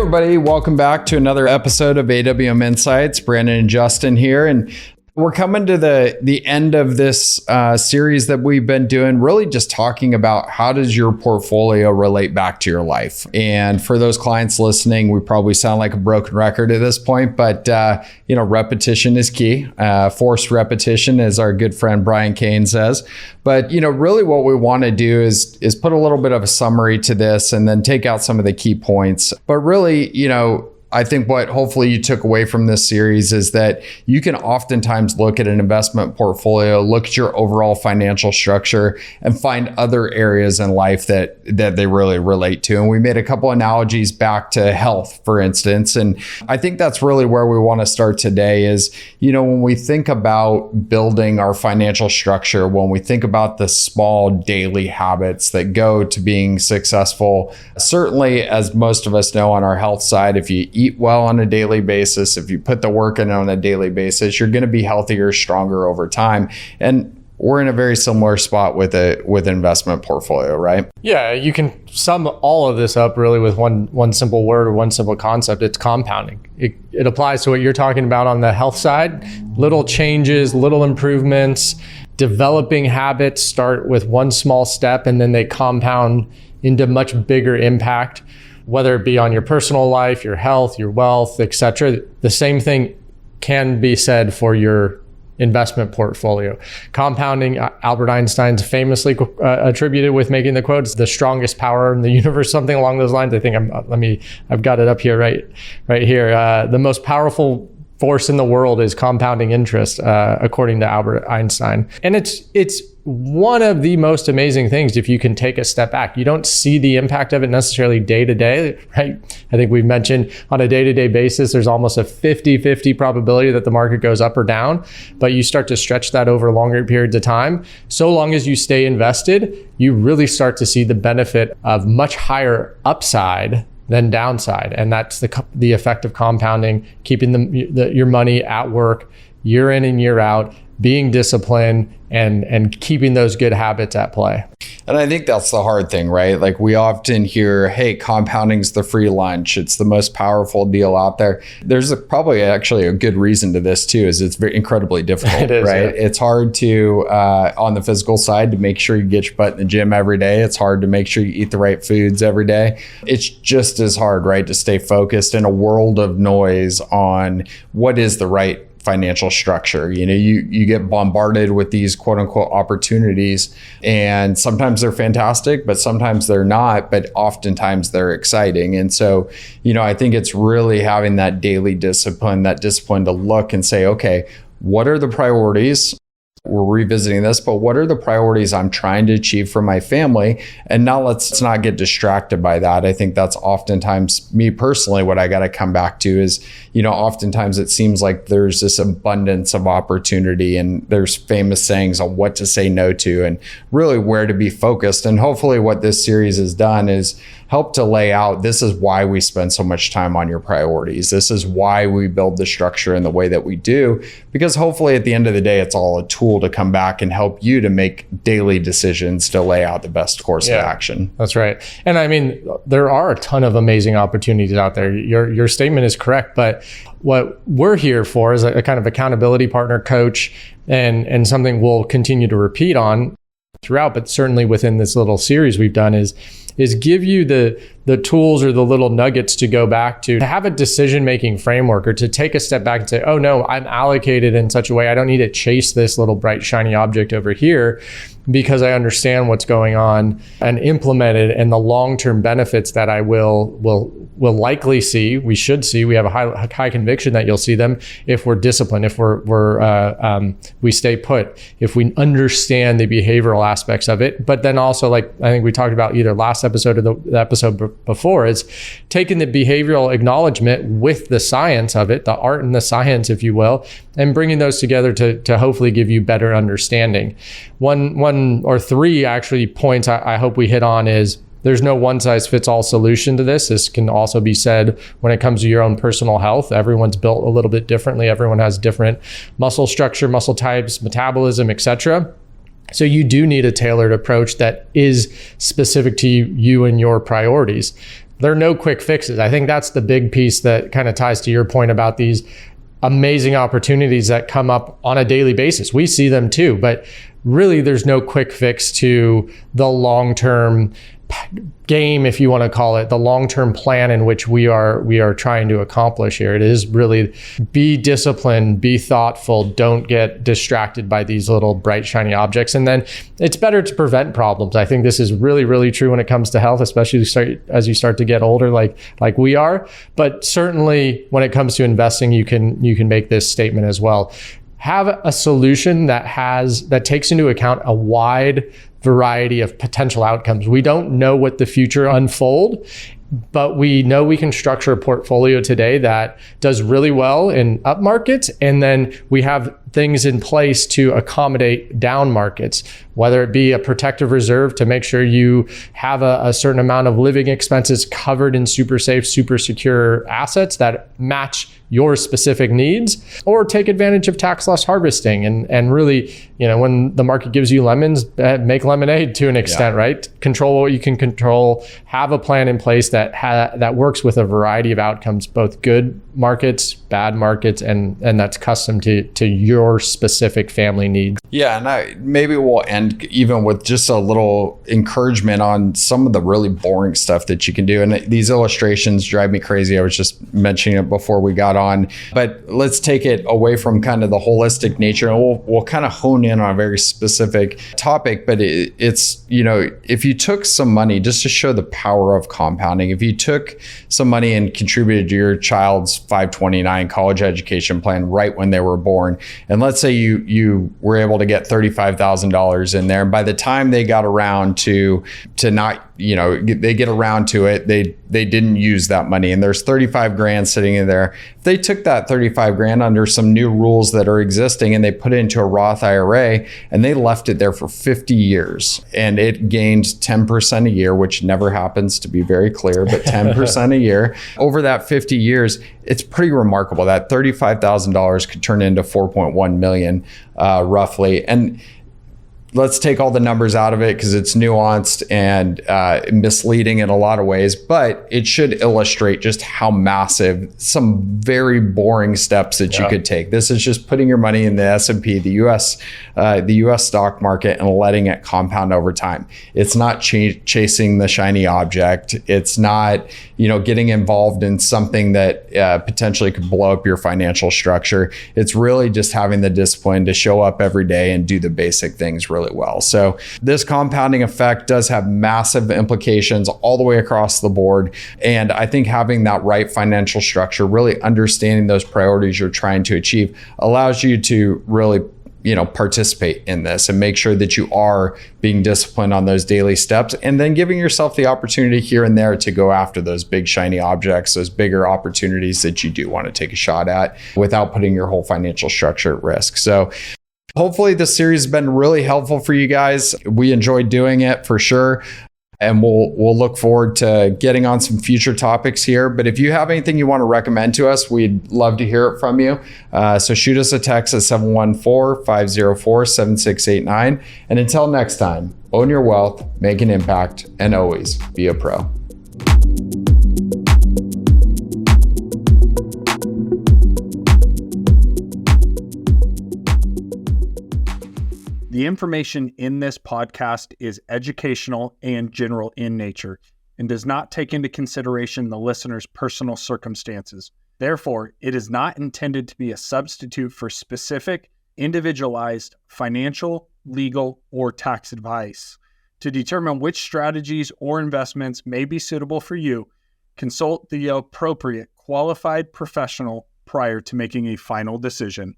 everybody, welcome back to another episode of AWM Insights. Brandon and Justin here, and we're coming to the end of this series that we've been doing, really just talking about how does your portfolio relate back to your life. And for those clients listening, we probably sound like a broken record at this point, but repetition is key. Forced repetition, as our good friend Brian Kane says. But really what we want to do is put a little bit of a summary to this and then take out some of the key points. But really, I think what hopefully you took away from this series is that you can oftentimes look at an investment portfolio, look at your overall financial structure, and find other areas in life that they really relate to. And we made a couple analogies back to health, for instance. And I think that's really where we want to start today is, when we think about building our financial structure, when we think about the small daily habits that go to being successful, certainly as most of us know on our health side, if you eat well on a daily basis, if you put the work in on a daily basis, you're going to be healthier, stronger over time. And we're in a very similar spot with an investment portfolio, right? Yeah, you can sum all of this up really with one simple word or one simple concept. It's compounding. It applies to what you're talking about on the health side. Little changes, little improvements, developing habits start with one small step and then they compound into much bigger impact, whether it be on your personal life, your health, your wealth, etc. The same thing can be said for your investment portfolio. Compounding, Albert Einstein's famously attributed with making the quotes, the strongest power in the universe, something along those lines. I think I've got it up here, right here. The most powerful force in the world is compounding interest, according to Albert Einstein. And it's one of the most amazing things if you can take a step back. You don't see the impact of it necessarily day to day, right? I think we've mentioned on a day-to-day basis, there's almost a 50-50 probability that the market goes up or down, but you start to stretch that over longer periods of time. So long as you stay invested, you really start to see the benefit of much higher upside than downside. And that's the effect of compounding, keeping your money at work year in and year out, being disciplined and keeping those good habits at play. And I think that's the hard thing, right? Like we often hear, hey, compounding's the free lunch. It's the most powerful deal out there. There's probably actually a good reason to this too, is it's very incredibly difficult, it is, right? Yeah. It's hard to, on the physical side, to make sure you get your butt in the gym every day. It's hard to make sure you eat the right foods every day. It's just as hard, right, to stay focused in a world of noise on what is the right financial structure. You get bombarded with these quote unquote opportunities, and sometimes they're fantastic, but sometimes they're not, but oftentimes they're exciting. And so, I think it's really having that daily discipline, to look and say, okay, what are the priorities? We're revisiting this, but what are the priorities I'm trying to achieve for my family? And now let's not get distracted by that. I think that's oftentimes, me personally, what I got to come back to is, oftentimes it seems like there's this abundance of opportunity and there's famous sayings on what to say no to and really where to be focused. And hopefully what this series has done is help to lay out, this is why we spend so much time on your priorities. This is why we build the structure in the way that we do, because hopefully at the end of the day, it's all a tool to come back and help you to make daily decisions to lay out the best course of action. That's right. And I mean, there are a ton of amazing opportunities out there. Your statement is correct, but what we're here for is a kind of accountability partner, coach, and something we'll continue to repeat on throughout, but certainly within this little series we've done is give you the tools or the little nuggets to go back to have a decision-making framework, or to take a step back and say, oh no, I'm allocated in such a way, I don't need to chase this little bright shiny object over here, because I understand what's going on and implement it, and the long-term benefits that I will likely see, we should see, we have a high conviction that you'll see them if we're disciplined, if we stay put, if we understand the behavioral aspects of it. But then also, like I think we talked about either last episode or the episode before, is taking the behavioral acknowledgement with the science of it, the art and the science, if you will, and bringing those together to hopefully give you better understanding. One or three actually points I hope we hit on is, there's no one size fits all solution to this. This can also be said when it comes to your own personal health. Everyone's built a little bit differently. Everyone has different muscle structure, muscle types, metabolism, etc. So you do need a tailored approach that is specific to you and your priorities. There are no quick fixes. I think that's the big piece that kind of ties to your point about these amazing opportunities that come up on a daily basis. We see them too, but really there's no quick fix to the long-term game, if you want to call it, the long-term plan in which we are trying to accomplish here. It is really be disciplined, be thoughtful, don't get distracted by these little bright shiny objects. And then it's better to prevent problems. I think this is really, really true when it comes to health, especially as you start to get older like we are. But certainly when it comes to investing, you can make this statement as well. Have a solution that takes into account a wide variety of potential outcomes. We don't know what the future unfold, but we know we can structure a portfolio today that does really well in up markets, and then we have things in place to accommodate down markets, whether it be a protective reserve to make sure you have a certain amount of living expenses covered in super safe, super secure assets that match your specific needs, or take advantage of tax loss harvesting and really, when the market gives you lemons, make lemonade to an extent, right? Control what you can control, have a plan in place that works with a variety of outcomes, both good markets, bad markets, and that's custom to your specific family needs. Yeah, and maybe we'll end even with just a little encouragement on some of the really boring stuff that you can do. And these illustrations drive me crazy. I was just mentioning it before we got on, but let's take it away from kind of the holistic nature, and we'll kind of hone in on a very specific topic. But it's, if you took some money, just to show the power of compounding, if you took some money and contributed to your child's 529 college education plan right when they were born, and let's say you were able to get $35,000 in there, and by the time they got around to not, they get around to it, they didn't use that money, and there's 35 grand sitting in there. If they took that 35 grand under some new rules that are existing and they put it into a Roth IRA and they left it there for 50 years and it gained 10% a year, which never happens, to be very clear, but 10% a year over that 50 years, it's pretty remarkable that $35,000 could turn into 4.1 million roughly. And let's take all the numbers out of it because it's nuanced and misleading in a lot of ways, but it should illustrate just how massive some very boring steps that you could take. This is just putting your money in the S&P, the US stock market, and letting it compound over time. It's not chasing the shiny object. It's not, getting involved in something that potentially could blow up your financial structure. It's really just having the discipline to show up every day and do the basic things really well. So this compounding effect does have massive implications all the way across the board. And I think having that right financial structure, really understanding those priorities you're trying to achieve, allows you to really participate in this and make sure that you are being disciplined on those daily steps, and then giving yourself the opportunity here and there to go after those big shiny objects, those bigger opportunities that you do want to take a shot at without putting your whole financial structure at risk. So hopefully this series has been really helpful for you guys. We enjoyed doing it for sure. And we'll look forward to getting on some future topics here. But if you have anything you want to recommend to us, we'd love to hear it from you. So shoot us a text at 714-504-7689. And until next time, own your wealth, make an impact, and always be a pro. The information in this podcast is educational and general in nature and does not take into consideration the listener's personal circumstances. Therefore, it is not intended to be a substitute for specific, individualized financial, legal, or tax advice. To determine which strategies or investments may be suitable for you, consult the appropriate qualified professional prior to making a final decision.